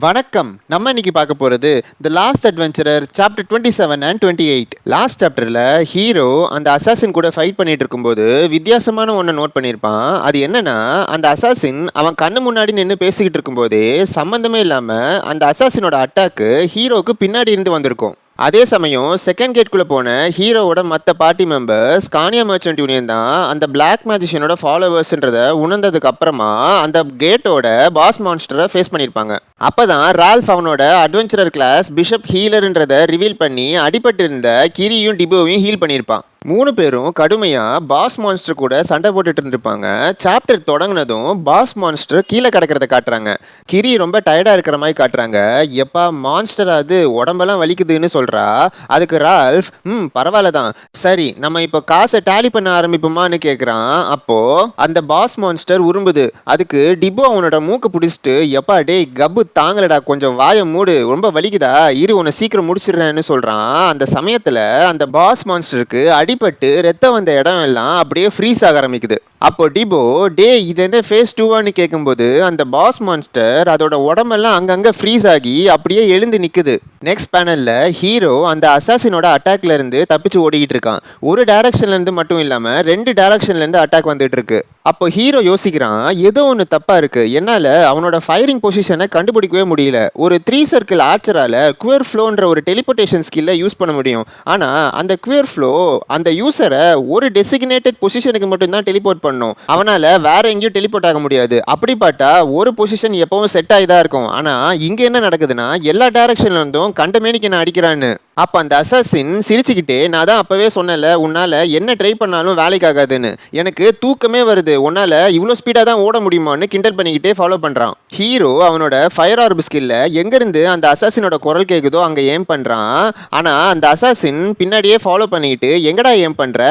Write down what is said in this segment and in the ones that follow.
வணக்கம். நம்ம இன்னைக்கு பார்க்க போறது the last adventurer chapter 27 and 28. Last சாப்டர்ல ஹீரோ அந்த அசாசின் கூட ஃபைட் பண்ணிட்டு இருக்கும்போது வித்தியாசமான ஒன்றை நோட் பண்ணியிருப்பான். அது என்னன்னா, அந்த அசாசின் அவன் கண்ணு முன்னாடி நின்று பேசிக்கிட்டு இருக்கும்போதே சம்மந்தமே இல்லாம அந்த அசாசினோட அட்டாக்கு ஹீரோக்கு பின்னாடி இருந்து வந்திருக்கும். அதே சமயம் செகண்ட் கேட்குள்ளே போன ஹீரோவோட மற்ற party members Scania merchant union தான் அந்த பிளாக் மேஜிஷியனோட ஃபாலோவர்ஸ்ன்றதை உணர்ந்ததுக்கு அப்புறமா அந்த கேட்டோட பாஸ் மான்ஸ்டரை ஃபேஸ் பண்ணியிருப்பாங்க. அப்போதான் ரால்ஃப் அவனோட அட்வென்ச்சரர் கிளாஸ் பிஷப் ஹீலர்ன்றதை ரிவீல் பண்ணி அடிபட்டு இருந்த கிரியும் டிபோவையும் ஹீல் பண்ணியிருப்பான். 3 பேரும் கடுமையாக பாஸ் மான்ஸ்டர் கூட சண்டை போட்டுட்டு இருந்திருப்பாங்க. சாப்டர் தொடங்கினதும் பாஸ் மான்ஸ்டர் கீழே கிடக்கிறத காட்டுறாங்க. கிரி ரொம்ப டயர்டாக இருக்கிற மாதிரி காட்டுறாங்க. எப்பா மான்ஸ்டர் அது உடம்பெல்லாம் வலிக்குதுன்னு சொல்கிறா. அதுக்கு ரால்ஃப் பரவாயில்ல தான், சரி நம்ம இப்போ காசை டேலி பண்ண ஆரம்பிப்போமான்னு கேட்குறான். அப்போது அந்த பாஸ் மான்ஸ்டர் உரும்புது. அதுக்கு டிபோ அவனோட மூக்கு பிடிச்சிட்டு, எப்பா டே கப்பு தாங்கலடா, கொஞ்சம் வாயை மூடு, ரொம்ப வலிக்குதா, இரு உன்னை சீக்கிரம் முடிச்சிடுறேன்னு சொல்கிறான். அந்த சமயத்தில் அந்த பாஸ் மான்ஸ்டருக்கு அடிபட்டு ரத்தம் வந்த இடம் எல்லாம் அப்படியே ஃப்ரீஸ் ஆக ஆரம்பிக்குது. அப்போ டிபோ டே இது என்ன ஃபேஸ் 2 கேட்கும்போது அந்த பாஸ் மான்ஸ்டர் அதோட உடம்பெல்லாம் அங்கங்கே ஃப்ரீஸ் ஆகி அப்படியே எழுந்து நிற்குது. நெக்ஸ்ட் பேனலில் ஹீரோ அந்த அசாசினோட அட்டாக்ல இருந்து தப்பிச்சு ஓடிக்கிட்டு இருக்கான். ஒரு டைரக்ஷன்ல இருந்து மட்டும் இல்லாமல் 2 டைரக்ஷன்ல இருந்து அட்டாக் வந்துட்டு இருக்கு. அப்போ ஹீரோ யோசிக்கிறான், ஏதோ ஒன்று தப்பா இருக்கு, என்னால் அவனோட ஃபயரிங் பொசிஷனை கண்டுபிடிக்கவே முடியல. ஒரு 3 சர்க்கிள் ஆர்ச்சரால குயர் ஃப்ளோன்ற ஒரு டெலிபோர்டேஷன் ஸ்கில்லை யூஸ் பண்ண முடியும். ஆனால் அந்த குயர் ஃப்ளோ அந்த யூசரை ஒரு டெசிக்னேட்டட் பொசிஷனுக்கு மட்டும்தான் டெலிபோர்ட் பண்ணும். அவனால் வேற எங்கேயும் டெலிபோர்ட் ஆக முடியாது. அப்படி பார்த்தா ஒரு பொசிஷன் எப்பவும் செட் ஆகி தான் இருக்கும். ஆனால் இங்கே என்ன நடக்குதுன்னா, எல்லா டைரக்ஷன்ல இருந்தும் கண்டமேனிக்கு என்ன அடிக்கிறான்னு. அப்போ அந்த அசாசின் சிரிச்சுக்கிட்டே, நான் தான் அப்போவே சொன்னல, உன்னால் என்ன ட்ரை பண்ணாலும் வேலைக்கு ஆகாதுன்னு, எனக்கு தூக்கமே வருது, உன்னால் இவ்வளோ ஸ்பீடாக தான் ஓட முடியுமான்னு கிண்டல் பண்ணிக்கிட்டே ஃபாலோ பண்ணுறான். ஹீரோ அவனோட ஃபயர் ஆர்ப் ஸ்கில்ல எங்கேருந்து அந்த அசாசினோட குரல் கேட்குதோ அங்கே ஏம் பண்ணுறான். ஆனால் அந்த அசாசின் பின்னாடியே ஃபாலோ பண்ணிக்கிட்டு, எங்கடா ஏம் பண்ணுற,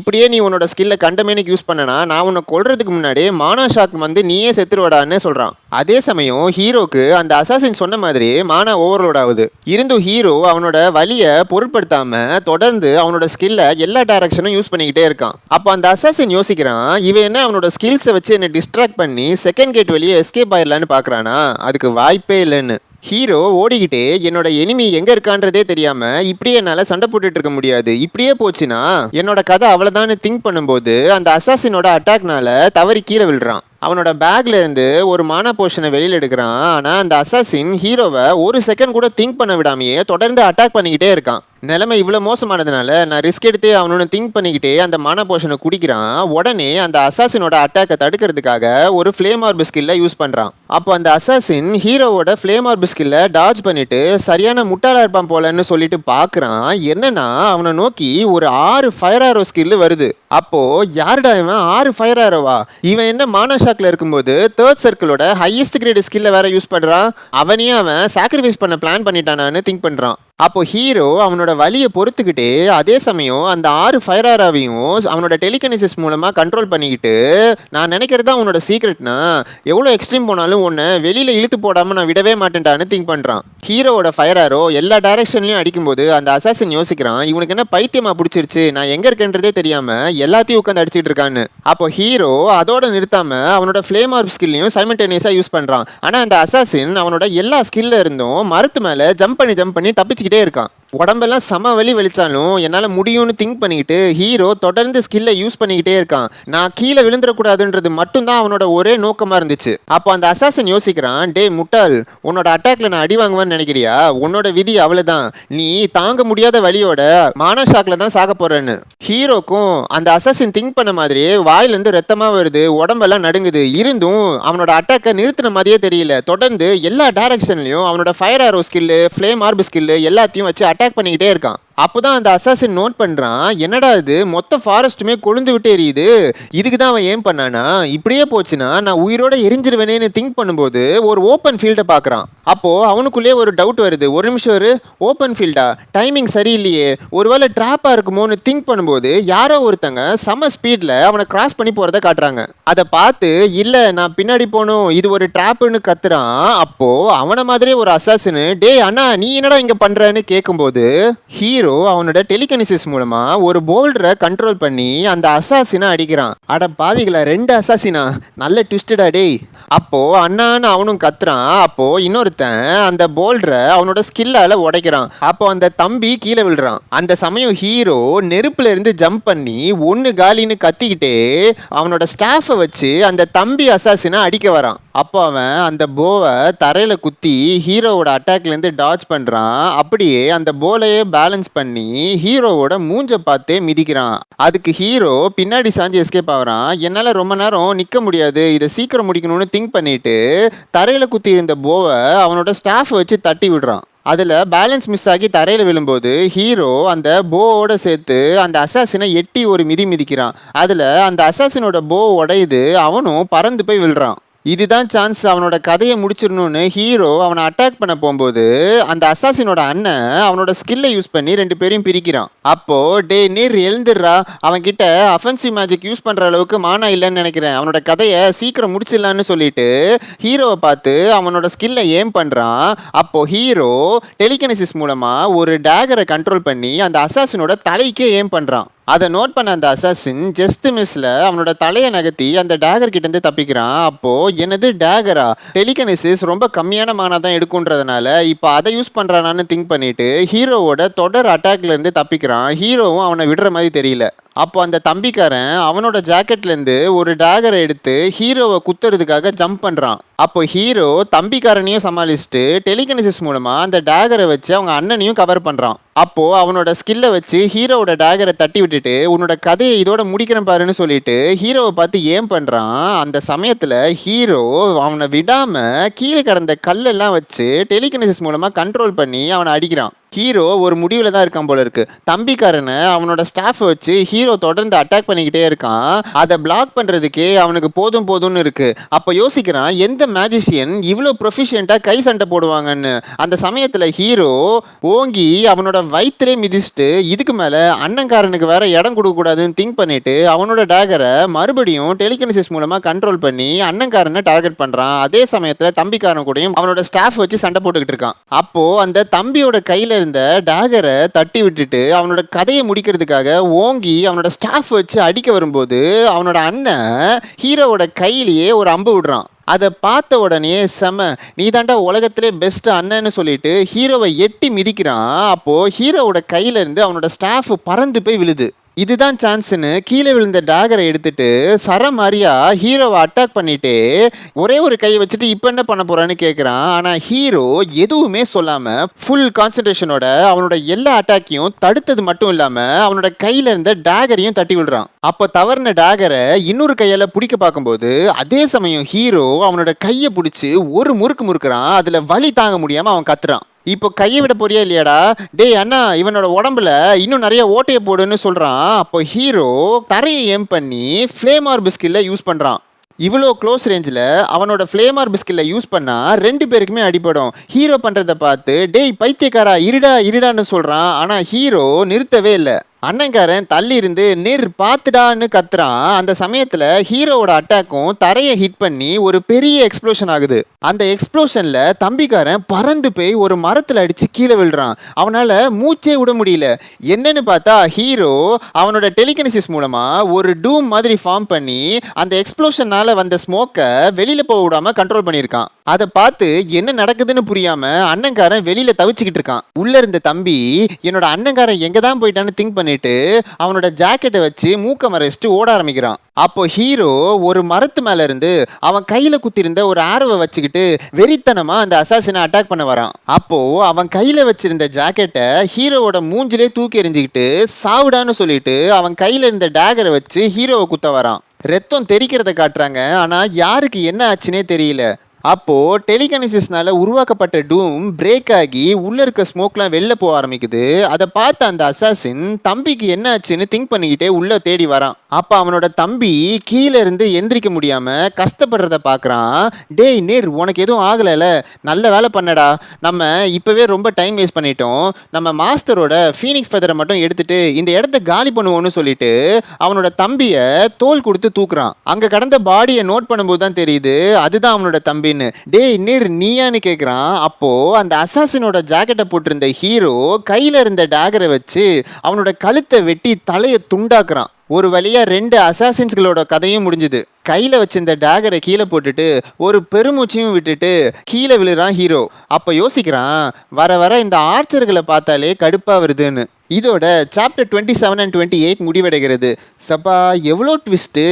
இப்படியே நீ உன்னோட ஸ்கில்லை கண்டமேனிக்கு யூஸ் பண்ணனா நான் உன்னை கொல்றதுக்கு முன்னாடி மானா ஷாக் வந்து நீயே செத்துருவடான்னு சொல்கிறான். அதே சமயம் ஹீரோக்கு அந்த அசாசின் சொன்ன மாதிரி மானா ஓவர்லோட் ஆகுது. இருந்தும் ஹீரோ அவனோட வலியை பொருட்படுத்தாம தொடர்ந்து அவனோட ஸ்கில்லை எல்லா டைரக்ஷனும் யூஸ் பண்ணிக்கிட்டே இருக்கான். அப்போ அந்த அசாசின் யோசிக்கிறான், இவன் என்ன அவனோட ஸ்கில்ஸை வச்சு என்னை டிஸ்ட்ராக்ட் பண்ணி செகண்ட் கேட் வெளியே எஸ்கேப் ஆயிடலான்னு பார்க்குறானா? அதுக்கு வாய்ப்பே இல்லைன்னு. ஹீரோ ஓடிக்கிட்டே என்னோட எனிமி எங்கே இருக்கான்றதே தெரியாமல் இப்படியே என்னால் சண்டை போட்டுட்டு இருக்க முடியாது, இப்படியே போச்சுன்னா என்னோட கதை அவ்வளோதான்னு திங்க் பண்ணும்போது அந்த அசாசினோட அட்டாக்னால தவறி கீழே விழுறான். அவனோட பேக்ல இருந்து ஒரு மானா போர்ஷனை வெளியில் எடுக்கிறான். ஆனால் அந்த அசாசின் ஹீரோவை ஒரு செகண்ட் கூட திங்க் பண்ண விடாமையே தொடர்ந்து அட்டாக் பண்ணிக்கிட்டே இருக்கான். நிலைமை இவ்வளோ மோசமானதுனால நான் ரிஸ்க் எடுத்தே அவனு திங்க் பண்ணிக்கிட்டே அந்த மானா போர்ஷனை குடிக்கிறான். உடனே அந்த அசாசினோட அட்டாக்கை தடுக்கிறதுக்காக ஒரு ஃப்ளேம் ஆர்ப் ஸ்கில்லை யூஸ் பண்ணுறான். அப்போ அந்த அசாசின் ஹீரோவோட ஃப்ளேம் ஆர்ப் ஸ்கில்லை டாஜ் பண்ணிட்டு சரியான முட்டாளா இருப்பான் போலன்னு சொல்லிட்டு பார்க்குறான். என்னன்னா அவனை நோக்கி ஒரு 6 ஃபயர் ஆரோ ஸ்கில் வருது. அப்போ யாருடா இவன் 6 ஃபயர் ஆரோவா? இவன் என்ன மானா ஷாக்ல இருக்கும்போது 3rd சர்க்கிளோட ஹையஸ்ட் கிரேட் ஸ்கில்லை வேற யூஸ் பண்ணுறான். அவனையே அவன் சாக்ரிஃபைஸ் பண்ண பிளான் பண்ணிட்டானான்னு திங்க் பண்ணுறான். அப்போ ஹீரோ அவனோட வலியை பொறுத்துக்கிட்டே அதே சமயம் அந்த 6 ஃபயர் ஆராவையும் அவனோட டெலிகனிசிஸ் மூலமாக கண்ட்ரோல் பண்ணிக்கிட்டு, நான் நினைக்கிறதா உன்னோட சீக்ரெட்னா எவ்வளோ எக்ஸ்ட்ரீம் போனாலும் உன்னை வெளியில் இழுத்து போடாமல் நான் விடவே மாட்டேன்டான்னு திங்க் பண்ணுறான். ஹீரோவோட ஃபயர் ஆரோ எல்லா டைரக்ஷன்லையும் அடிக்கும்போது அந்த அசாசின் யோசிக்கிறான், இவனுக்கு என்ன பைத்தியமாக பிடிச்சிருச்சு, நான் எங்கே இருக்கேன்றதே தெரியாமல் எல்லாத்தையும் உட்காந்து அடிச்சுட்டு இருக்கான்னு. அப்போ ஹீரோ அதோட நிறுத்தாமல் அவனோட ஃப்ளேம் ஆர்ப் ஸ்கில்லையும் சைமல்டேனியஸாக யூஸ் பண்ணுறான். ஆனால் அந்த அசாசின் அவனோட எல்லா ஸ்கில்ல இருந்தும் மரத்து மேலே ஜம்ப் பண்ணி தப்பிச்சுக்கிட்டே இருக்கான். உடம்பெல்லாம் சம வலி வலிச்சாலும் என்னால் முடியும்னு திங்க் பண்ணிக்கிட்டு ஹீரோ தொடர்ந்து ஸ்கில்லை யூஸ் பண்ணிக்கிட்டே இருக்கான். நான் கீழே விழுந்துடக்கூடாதுன்றது மட்டும்தான் அவனோட ஒரே நோக்கமாக இருந்துச்சு. அப்போ அந்த அசாசின் யோசிக்கிறான், டே முட்டாள், உன்னோட அட்டாக்ல நான் அடி வாங்குவேன்னு நினைக்கிறியா? உன்னோட விதி அவ்வளோதான், நீ தாங்க முடியாத வலியோட மானா ஷாக்ல தான் சாக போறேன்னு. ஹீரோக்கும் அந்த அசாசின் திங்க் பண்ண மாதிரியே வாயிலேருந்து ரத்தமாக வருது, உடம்பெல்லாம் நடுங்குது. இருந்தும் அவனோட அட்டாக்கை நிறுத்தின மாதிரியே தெரியல. தொடர்ந்து எல்லா டைரக்ஷன்லையும் அவனோட ஃபயர் ஆரோ ஸ்கில்லு, ஃப்ளேம் ஆர்ப் ஸ்கில்லு எல்லாத்தையும் வச்சு அட்டாக் பண்ணிக்கிட்டே இருக்கான். அப்போதான் அந்த அசாசின் நோட் பண்ணுறான், என்னடா இது மொத்த ஃபாரஸ்ட்டுமே கொழுந்து விட்டு எரியுது, இதுக்கு தான் அவன் ஏன் பண்ணானா, இப்படியே போச்சுன்னா நான் உயிரோட எரிஞ்சிருவேனேன்னு திங்க் பண்ணும்போது ஒரு ஓப்பன் ஃபீல்டை பார்க்குறான். அப்போது அவனுக்குள்ளே ஒரு டவுட் வருது, ஒரு நிமிஷம் ஒரு ஓப்பன் ஃபீல்டா, டைமிங் சரியில்லையே, ஒருவேளை ட்ராப்பாக இருக்குமோன்னு திங்க் பண்ணும்போது யாரோ ஒருத்தங்க செம ஸ்பீடில் அவனை கிராஸ் பண்ணி போகிறத காட்டுறாங்க. அதை பார்த்து இல்லை நான் பின்னாடி போகணும், இது ஒரு ட்ராப்புன்னு கத்துறான். அப்போது அவனை மாதிரியே ஒரு அசாசின், டே அண்ணா நீ என்னடா இங்கே பண்ணுறன்னு கேட்கும்போது ஹீரோ ஹீரோ அவனோட டெலிகனிசிஸ் மூலமா ஒரு போல்டரை கண்ட்ரோல் பண்ணி அந்த அசாசினை அடிக்கிறான். அட பாவிகளா, 2 அசாசினா, நல்ல ட்விஸ்டடா டேய். அப்போ அண்ணான்னு அவனும் கத்துறான். அப்போ இன்னொருத்தன் அந்த போல்டரை அவனோட ஸ்கில்லால உடைக்கிறான். அப்போ அந்த தம்பி கீழே விழுறான். அந்த சமயம் ஹீரோ நெருப்புல இருந்து ஜம்ப் பண்ணி ஒன்னு காலின்னு கத்திக்கிட்டே அவனோட ஸ்டாஃபை வச்சு அந்த தம்பி அசாசினை அடிக்க வரான். அப்போ அவன் அந்த போவை தரையில குத்தி ஹீரோவோட அட்டாக்ல இருந்து டாச் பண்றான். அப்படியே அந்த போலையே பேலன்ஸ் பண்ணி ஹீரோவோட மூஞ்ச பார்த்தே மிதிக்கிறான். அதுக்கு ஹீரோ பின்னாடி சாஞ்சி எஸ்கேப் ஆகிறான். என்னால் ரொம்ப நேரம் நிற்க முடியாது, இதை சீக்கிரம் முடிக்கணும்னு திங்க் பண்ணிட்டு தரையில குத்தி இருந்த போவை அவனோட ஸ்டாஃபை வச்சு தட்டி விடுறான். அதில் பேலன்ஸ் மிஸ் ஆகி தரையில் விழும்போது ஹீரோ அந்த போவோட சேர்த்து அந்த அசாசினை எட்டி ஒரு மிதிக்கிறான். அதில் அந்த அசாசினோட போ உடையுது, அவனும் பறந்து போய் விழுறான். இதுதான் சான்ஸ் அவனோட கதையை முடிச்சிடணும்னு ஹீரோ அவனை அட்டாக் பண்ண போகும்போது அந்த அசாசினோட அண்ணன் அவனோட ஸ்கில்லை யூஸ் பண்ணி 2 பேரையும் பிரிக்கிறான். அப்போ டே நீர் எழுந்துடுறா, அவன்கிட்ட அஃபென்சிவ் மேஜிக் யூஸ் பண்ற அளவுக்கு மானா இல்லைன்னு நினைக்கிறேன், அவனோட கதையை சீக்கிரம் முடிச்சிடலான்னு சொல்லிட்டு ஹீரோவை பார்த்து அவனோட ஸ்கில்லை ஏம் பண்றான். அப்போ ஹீரோ டெலிகனிசிஸ் மூலமா ஒரு டேகரை கண்ட்ரோல் பண்ணி அந்த அசாசினோட தலைக்கே ஏம் பண்றான். அதை நோட் பண்ண அந்த அசாசின் ஜஸ்ட் மிஸ்ல அவனோட தலையை நகர்த்தி அந்த டேகர் கிட்ட இருந்து தப்பிக்கிறான். அப்போ என்னது டேகரா, டெலிகனிசிஸ் ரொம்ப கம்மியான மானா தான் எடுக்குன்றதுனால இப்போ அதை யூஸ் பண்றானான்னு திங்க் பண்ணிட்டு ஹீரோவோட தொடர் அட்டாக்ல இருந்து தப்பிக்கிறான். ஹீரோவும் அவனை விடுற மாதிரி தெரியல. அப்போ அந்த தம்பிக்காரன் அவனோட ஜாக்கெட்லேருந்து ஒரு டேகரை எடுத்து ஹீரோவை குத்துறதுக்காக ஜம்ப் பண்ணுறான். அப்போ ஹீரோ தம்பிக்காரனையும் சமாளிச்சுட்டு டெலிகனிசிஸ் மூலமாக அந்த டேகரை வச்சு அவங்க அண்ணனையும் கவர் பண்ணுறான். அப்போது அவனோட ஸ்கில்லை வச்சு ஹீரோவோட டேகரை தட்டி விட்டுட்டு உன்னோட கதையை இதோட முடிக்கிறேன் பாருன்னு சொல்லிட்டு ஹீரோவை பார்த்து ஏம் பண்ணுறான். அந்த சமயத்தில் ஹீரோ அவனை விடாமல் கீழே கடந்த கல்லெல்லாம் வச்சு டெலிகனிசிஸ் மூலமாக கண்ட்ரோல் பண்ணி அவனை அடிக்கிறான். ஹீரோ ஒரு முடிவில் தான் இருக்கான் போல இருக்கு. தம்பிக்காரனை அவனோட ஸ்டாஃபை வச்சு ஹீரோ தொடர்ந்து அட்டாக் பண்ணிக்கிட்டே இருக்கான். அதை பிளாக் பண்ணுறதுக்கே அவனுக்கு போதும்னு இருக்கு. அப்போ யோசிக்கிறான், எந்த மேஜிஷியன் இவ்வளோ ப்ரொஃபிஷியண்ட்டாக கை சண்டை போடுவாங்கன்னு. அந்த சமயத்தில் ஹீரோ ஓங்கி அவனோட வயிற்றுலே மிதிச்சுட்டு இதுக்கு மேலே அண்ணன்காரனுக்கு வேற இடம் கொடுக்கக்கூடாதுன்னு திங்க் பண்ணிட்டு அவனோட டேகரை மறுபடியும் டெலிகனிசிஸ் மூலமாக கண்ட்ரோல் பண்ணி அண்ணன்காரனை டார்கெட் பண்ணுறான். அதே சமயத்தில் தம்பிக்காரன் கூடயும் அவனோட ஸ்டாஃப் வச்சு சண்டை போட்டுக்கிட்டு இருக்கான். அப்போது அந்த தம்பியோட கையில் இருந்த டேகரை தட்டி விட்டுட்டு அவனோட கதையை முடிக்கிறதுக்காக ஓங்கி அவனோட ஸ்டாஃப் வச்சு அடிக்க வரும்போது அவனோட அண்ணன் ஹீரோவோட கையிலேயே ஒரு அம்பு விடுறான். அதை பார்த்த உடனே நீ தாண்டா உலகத்திலே பெஸ்ட் அண்ணன்னு சொல்லிட்டு ஹீரோவை எட்டி மிதிக்கிறான். அப்போ ஹீரோவோட கையில இருந்து அவனோட ஸ்டாஃப் பறந்து போய் விழுது. இதுதான் சான்ஸ்னு கீழே விழுந்த டேகரை எடுத்துட்டு சரமாரியா ஹீரோவை அட்டாக் பண்ணிட்டு ஒரே ஒரு கையை வச்சுட்டு இப்போ என்ன பண்ண போறான்னு கேட்குறான். ஆனால் ஹீரோ எதுவுமே சொல்லாமல் ஃபுல் கான்சன்ட்ரேஷனோட அவனோட எல்லா அட்டாக்கையும் தடுத்தது மட்டும் இல்லாமல் அவனோட கையில் இருந்த டேகரையும் தட்டி விடுறான். அப்போ தவறின டேகரை இன்னொரு கையால் பிடிக்க பார்க்கும்போது அதே சமயம் ஹீரோ அவனோட கையை பிடிச்சி ஒரு முறுக்குறான். அதில் வலி தாங்க முடியாமல் அவன் கத்துறான். இப்போ கையை விட போறியா இல்லையாடா, டேய் அண்ணா இவனோட உடம்புல இன்னும் நிறைய ஓட்டையை போடுன்னு சொல்கிறான். அப்போ ஹீரோ தரையை ஏம் பண்ணி ஃப்ளேம் ஆர்ப் ஸ்கில்லை யூஸ் பண்ணுறான். இவ்வளோ க்ளோஸ் ரேஞ்சில் அவனோட ஃப்ளேம் ஆர்ப் ஸ்கில்லை யூஸ் பண்ணால் 2 பேருக்குமே அடிப்படும். ஹீரோ பண்ணுறதை பார்த்து டேய் பைத்தியக்காரா இருடான்னு சொல்கிறான். ஆனால் ஹீரோ நிறுத்தவே இல்லை. அண்ணன்காரன் தள்ளி இருந்து நேர் பார்த்துடான்னு கத்துறான். அந்த சமயத்தில் ஹீரோவோட அட்டாக்கும் தரையை ஹிட் பண்ணி ஒரு பெரிய எக்ஸ்ப்ளோஷன் ஆகுது. அந்த எக்ஸ்ப்ளோஷனில் தம்பிக்காரன் பறந்து போய் ஒரு மரத்தில் அடித்து கீழே விழுறான். அவனால் மூச்சே விட முடியல. என்னன்னு பார்த்தா ஹீரோ அவனோட டெலிகனிசிஸ் மூலமாக ஒரு டூம் மாதிரி ஃபார்ம் பண்ணி அந்த எக்ஸ்ப்ளோஷனால் வந்த ஸ்மோக்கை வெளியில் போக விடாமல் கண்ட்ரோல் பண்ணியிருக்கான். அதை பார்த்து என்ன நடக்குதுன்னு புரியாமல் அண்ணன்காரன் வெளியில் தவிச்சுக்கிட்டு இருக்கான். உள்ளே இருந்த தம்பி என்னோட அண்ணன்காரன் எங்கே தான் போயிட்டான்னு திங்க் பண்ணிட்டு அவனோட ஜாக்கெட்டை வச்சு மூக்க மறைச்சிட்டு ஓட ஆரம்பிக்கிறான். அப்போ ஹீரோ ஒரு மரத்து மேல இருந்து அவன் கையில குத்திருந்த ஒரு ஆரோவை வச்சுக்கிட்டு வெறித்தனமா அந்த அசாசினை அட்டாக் பண்ண வரான். அப்போ அவன் கையில வச்சிருந்த ஜாக்கெட்டை ஹீரோவோட மூஞ்சிலே தூக்கி எறிஞ்சிக்கிட்டு சாவுடான்னு சொல்லிட்டு அவன் கையில இருந்த டேகரை வச்சு ஹீரோவை குத்த வரான். ரத்தம் தெரிக்கிறத காட்டுறாங்க. ஆனா யாருக்கு என்ன ஆச்சுன்னே தெரியல. அப்போ டெலிகனிசிஸ்னால உருவாக்கப்பட்ட டூம் பிரேக் ஆகி உள்ள இருக்க ஸ்மோக்லாம் வெளில போக ஆரம்பிக்குது. அதை பார்த்த அந்த அசாசின் தம்பிக்கு என்ன ஆச்சுன்னு திங்க் பண்ணிக்கிட்டே உள்ள தேடி வரான். அப்போ அவனோட தம்பி கீழே இருந்து எந்திரிக்க முடியாம கஷ்டப்படுறத பார்க்குறான். டேய் நேர் உனக்கு எதுவும் ஆகலைல, நல்ல வேலை பண்ணடா, நம்ம இப்பவே ரொம்ப டைம் வேஸ்ட் பண்ணிட்டோம், நம்ம மாஸ்டரோட ஃபீனிக்ஸ் ஃபெதரை மட்டும் எடுத்துட்டு இந்த இடத்த காலி பண்ணுவோம்னு சொல்லிட்டு அவனோட தம்பியை தோல் கொடுத்து தூக்குறான். அங்க கடந்த பாடியை நோட் பண்ணும்போது தான் தெரியுது அதுதான் அவனோட தம்பி. அப்படின்னு. டேய் நீயான்னு கேட்குறான். அப்போ அந்த அசாசினோட ஜாக்கெட்டை போட்டிருந்த ஹீரோ கையில இருந்த டேகரை வச்சு அவனோட கழுத்தை வெட்டி தலையை துண்டாக்குறான். ஒரு வழியா 2 அசாசின்ஸ்களோட கதையும் முடிஞ்சுது. கையில வச்சிருந்த டேகரை கீழே போட்டுட்டு ஒரு பெருமூச்சையும் விட்டுட்டு கீழே விழுறான் ஹீரோ. அப்ப யோசிக்கிறான், வர வர இந்த ஆர்ச்சர்களை பார்த்தாலே கடுப்பா வருதுன்னு. இதோட சாப்டர் 27 and 28 முடிவடைகிறது. சப்பா எவ்வளோ ட்விஸ்ட்டு.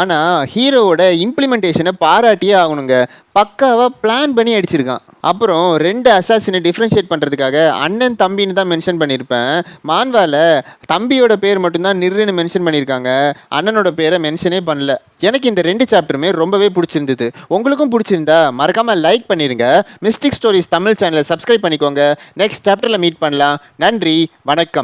ஆனால் ஹீரோவோட இம்ப்ளிமெண்டேஷனை பாராட்டியே ஆகணுங்க. பக்காவாக பிளான் பண்ணி அடிச்சிருக்கான். அப்புறம் 2 அசாசினை டிஃப்ரென்ஷியேட் பண்ணுறதுக்காக அண்ணன் தம்பின்னு தான் மென்ஷன் பண்ணியிருப்பேன். மான்வாவில் தம்பியோட பேர் மட்டும்தான் நிர்ன்னு மென்ஷன் பண்ணியிருக்காங்க. அண்ணனோட பேரை மென்ஷனே பண்ணல. எனக்கு இந்த 2 சாப்டருமே ரொம்பவே பிடிச்சிருந்தது. உங்களுக்கும் பிடிச்சிருந்தா மறக்காமல் லைக் பண்ணிடுங்க. மிஸ்டிக் ஸ்டோரிஸ் தமிழ் சேனலை சப்ஸ்கிரைப் பண்ணிக்கோங்க. நெக்ஸ்ட் சாப்டரில் மீட் பண்ணலாம். நன்றி, வணக்கம்.